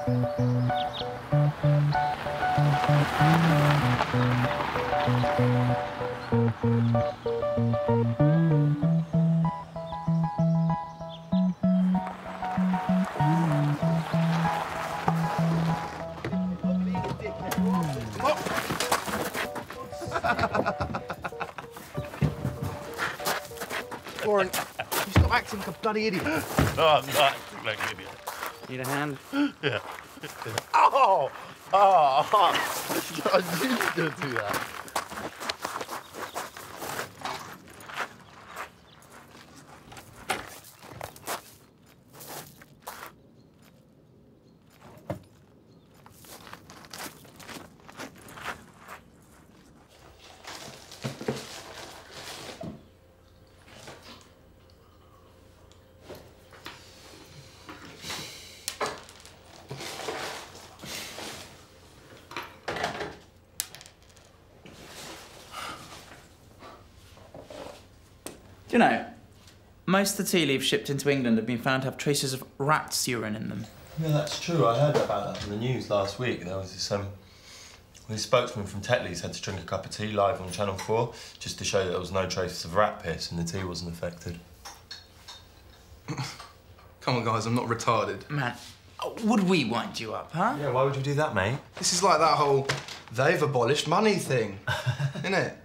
Warren, you stop acting like a bloody idiot. No, I'm not acting like an idiot. Need a hand? Yeah. Oh! Oh! I knew you were going to do that. Do you know, most of the tea leaves shipped into England have been found to have traces of rat's urine in them. Yeah, that's true. I heard about that in the news last week. There was this spokesman from Tetley's had to drink a cup of tea live on Channel 4 just to show that there was no traces of rat piss and the tea wasn't affected. Come on, guys, I'm not retarded. Man, would we wind you up, huh? Yeah, why would you do that, mate? This is like that whole they've abolished money thing, isn't it?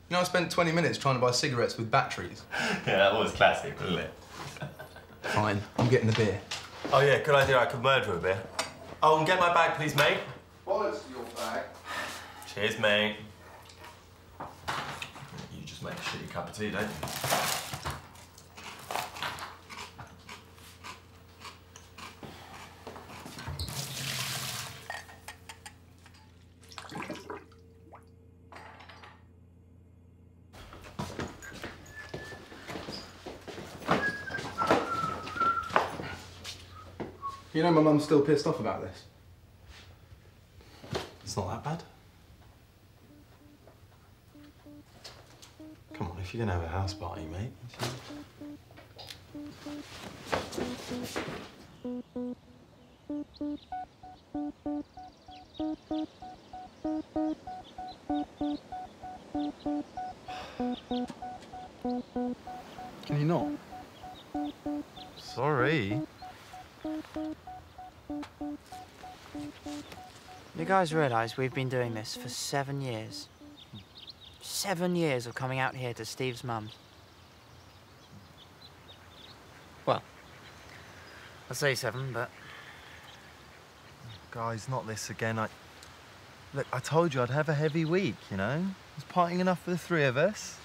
You know, I spent 20 minutes trying to buy cigarettes with batteries. Yeah, that was classic, wasn't it? Fine, I'm getting the beer. Oh, yeah, good idea. I could merge with a beer. Oh, and get my bag, please, mate. Bollocks to your bag. Cheers, mate. You just make a shitty cup of tea, don't you? You know my mum's still pissed off about this. It's not that bad. Come on, if you're gonna have a house party, mate. Can you not? Sorry. You guys realise we've been doing this for 7 years? 7 years of coming out here to Steve's mum's. Well, I say 7, but... Guys, not this again. Look, I told you I'd have a heavy week, you know? It was partying enough for the 3 of us.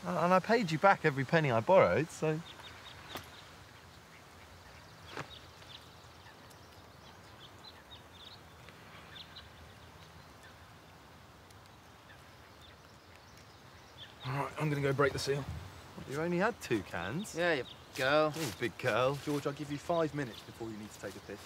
And I paid you back every penny I borrowed, so... All right, I'm gonna go break the seal. You only had 2 cans. Yeah, you girl. You big girl. George, I'll give you 5 minutes before you need to take a piss.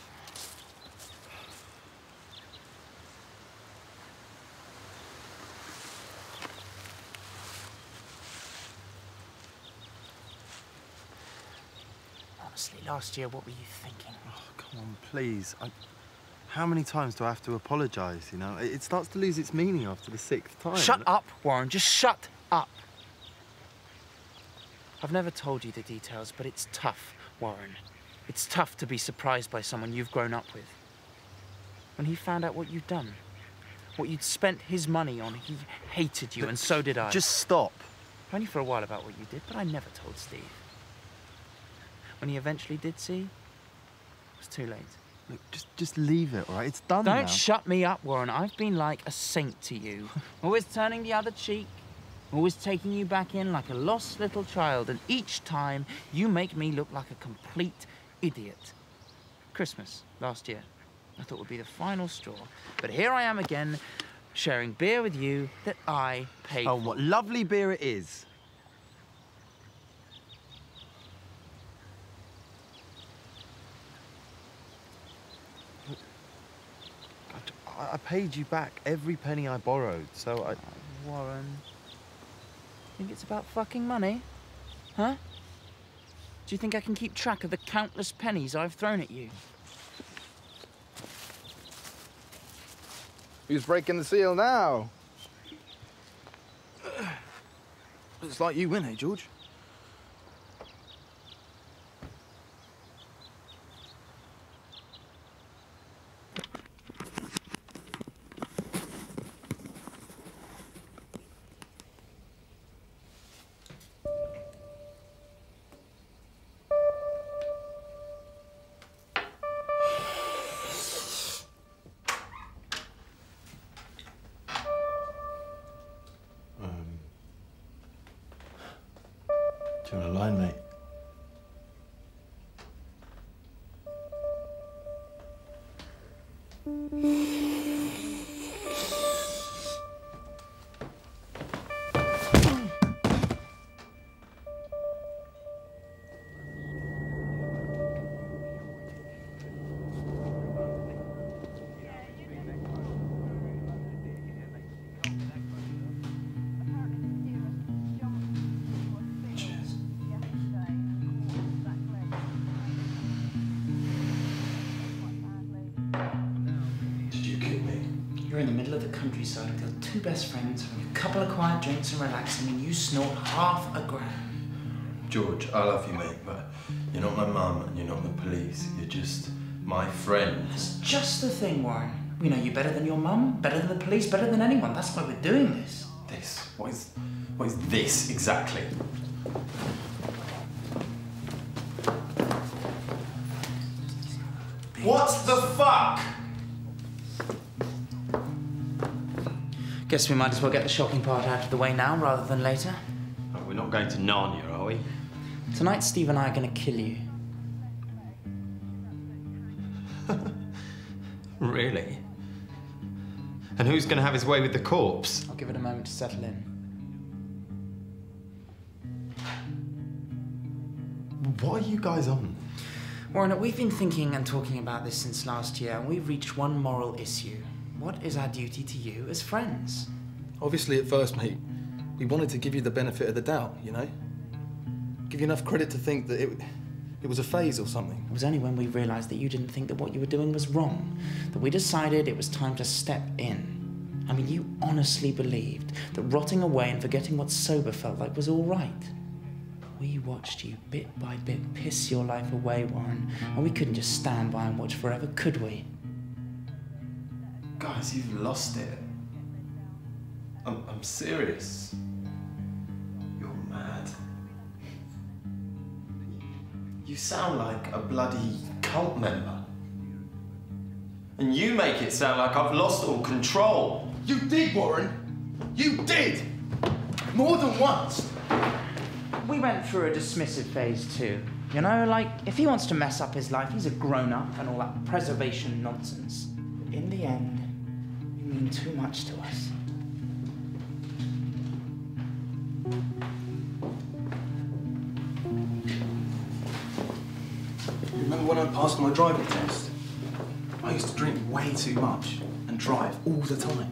Honestly, last year, what were you thinking? Oh, come on, please. How many times do I have to apologise, you know? It starts to lose its meaning after the 6th time. Shut up, Warren. Just shut up. I've never told you the details, but it's tough, Warren. It's tough to be surprised by someone you've grown up with. When he found out what you'd done, what you'd spent his money on, he hated you, and so did I. Just stop. Only for a while about what you did, but I never told Steve. When he eventually did see, it was too late. Look, just leave it, all right? It's done now. Don't shut me up, Warren. I've been like a saint to you. Always turning the other cheek. Always taking you back in like a lost little child. And each time, you make me look like a complete idiot. Christmas, last year. I thought would be the final straw. But here I am again, sharing beer with you that I paid Oh, for. what lovely beer it is. I paid you back every penny I borrowed, so I... Warren, think it's about fucking money? Huh? Do you think I can keep track of the countless pennies I've thrown at you? Who's breaking the seal now? Looks like you win, eh, George? Do you want a line, mate? You're in the middle of the countryside with your two best friends, having a couple of quiet drinks and relaxing, and you snort £500. George, I love you, mate, but you're not my mum and you're not the police. You're just my friend. That's just the thing, Warren. We know you better than your mum, better than the police, better than anyone. That's why we're doing this. This? What is this exactly? What the fuck? Guess we might as well get the shocking part out of the way now rather than later. Oh, we're not going to Narnia, are we? Tonight, Steve and I are going to kill you. Really? And who's going to have his way with the corpse? I'll give it a moment to settle in. What are you guys on? Warren, we've been thinking and talking about this since last year, and we've reached one moral issue. What is our duty to you as friends? Obviously, at first, mate, we wanted to give you the benefit of the doubt, you know? Give you enough credit to think that it was a phase or something. It was only when we realised that you didn't think that what you were doing was wrong that we decided it was time to step in. I mean, you honestly believed that rotting away and forgetting what sober felt like was all right. We watched you bit by bit piss your life away, Warren, and we couldn't just stand by and watch forever, could we? Guys, you've lost it. I'm serious. You're mad. You sound like a bloody cult member. And you make it sound like I've lost all control. You did, Warren. You did. More than once. We went through a dismissive phase too. You know, like, if he wants to mess up his life, he's a grown-up and all that preservation nonsense. But in the end, you mean too much to us. Remember when I passed my driving test? I used to drink way too much and drive all the time.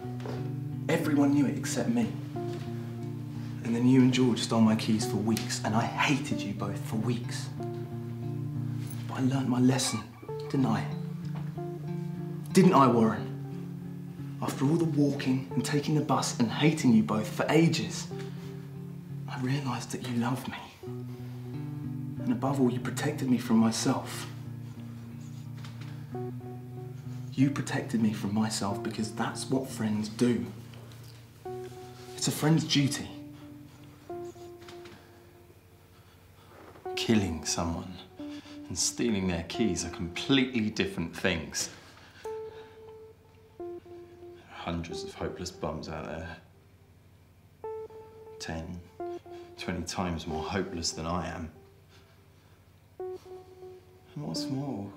Everyone knew it except me. And then you and George stole my keys for weeks, and I hated you both for weeks. But I learned my lesson, didn't I? Didn't I, Warren? After all the walking and taking the bus and hating you both for ages, I realised that you loved me. And above all, you protected me from myself. You protected me from myself because that's what friends do. It's a friend's duty. Killing someone and stealing their keys are completely different things. There are hundreds of hopeless bums out there. 10, 20 times more hopeless than I am. And what's more,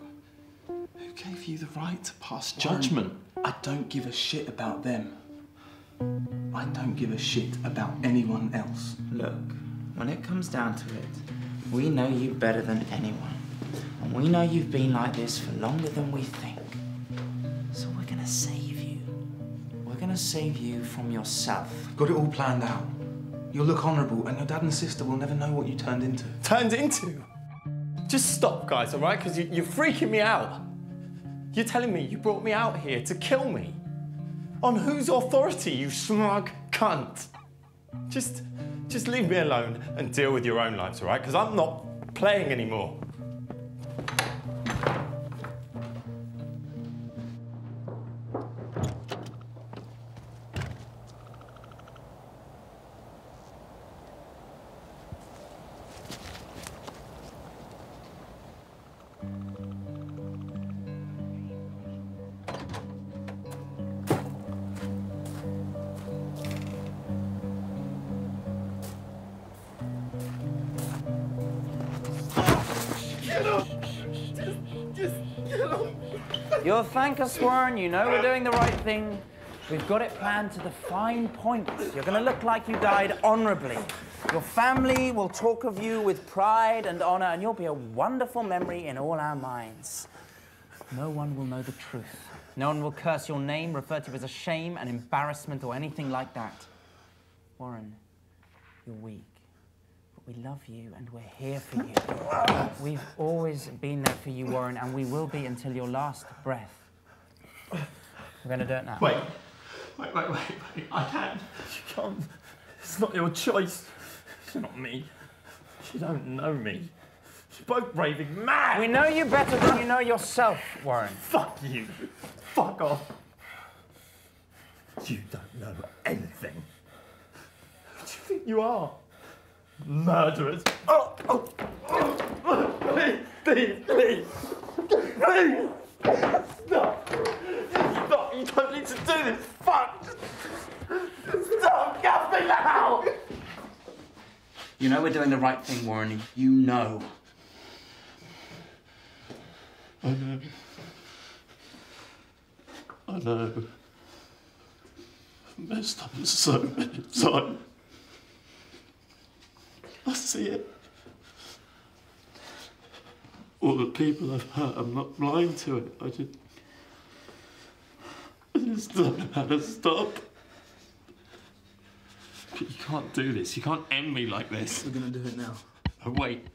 who gave you the right to pass judgment? I don't give a shit about them. I don't give a shit about anyone else. Look, when it comes down to it, we know you better than anyone. And we know you've been like this for longer than we think. So we're gonna save you. We're gonna save you from yourself. Got it all planned out. You'll look honourable, and your dad and sister will never know what you turned into. Turned into? Just stop, guys, all right? Because you're freaking me out. You're telling me you brought me out here to kill me? On whose authority, you smug cunt? Just leave me alone and deal with your own lives, all right? Because I'm not playing anymore. You'll thank us, Warren. You know we're doing the right thing. We've got it planned to the fine point. You're going to look like you died honourably. Your family will talk of you with pride and honour, and you'll be a wonderful memory in all our minds. No one will know the truth. No one will curse your name, refer to you as a shame, an embarrassment, or anything like that. Warren, you're weak. We love you and we're here for you. We've always been there for you, Warren, and we will be until your last breath. We're going to do it now. Wait. I can't. You can't. It's not your choice. It's not me. You don't know me. You're both raving mad. We know you better than you know yourself, Warren. Fuck you. Fuck off. You don't know anything. Who do you think you are? Murderers. Please. Stop. You don't need to do this. Fuck. Stop. Get me now. You know we're doing the right thing, Warren. You know. I know. I've messed up so many times. I see it. All the people I've hurt, I'm not blind to it. I just don't know how to stop. But you can't do this. You can't end me like this. We're gonna do it now. Oh, wait.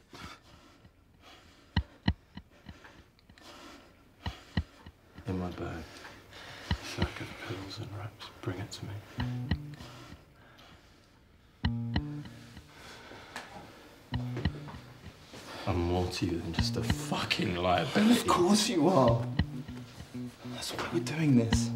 In my bag. A sack of pills and wraps. Bring it to me. I'm more to you than just a fucking liability. Of course you are. That's why we're doing this.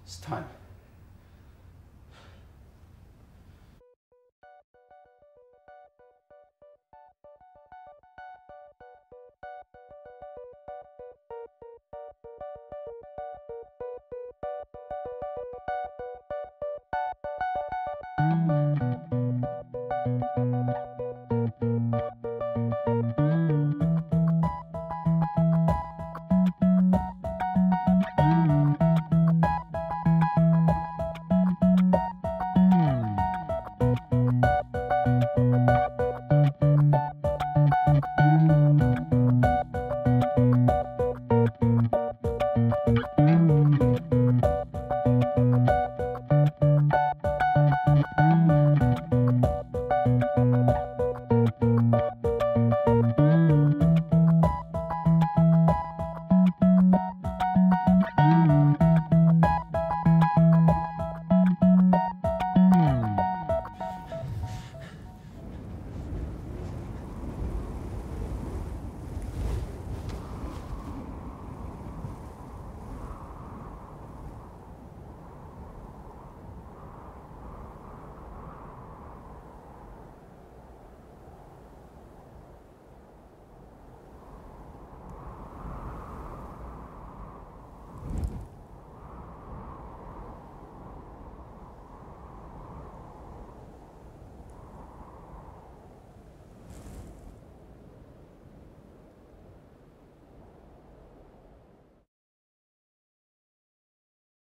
It's time.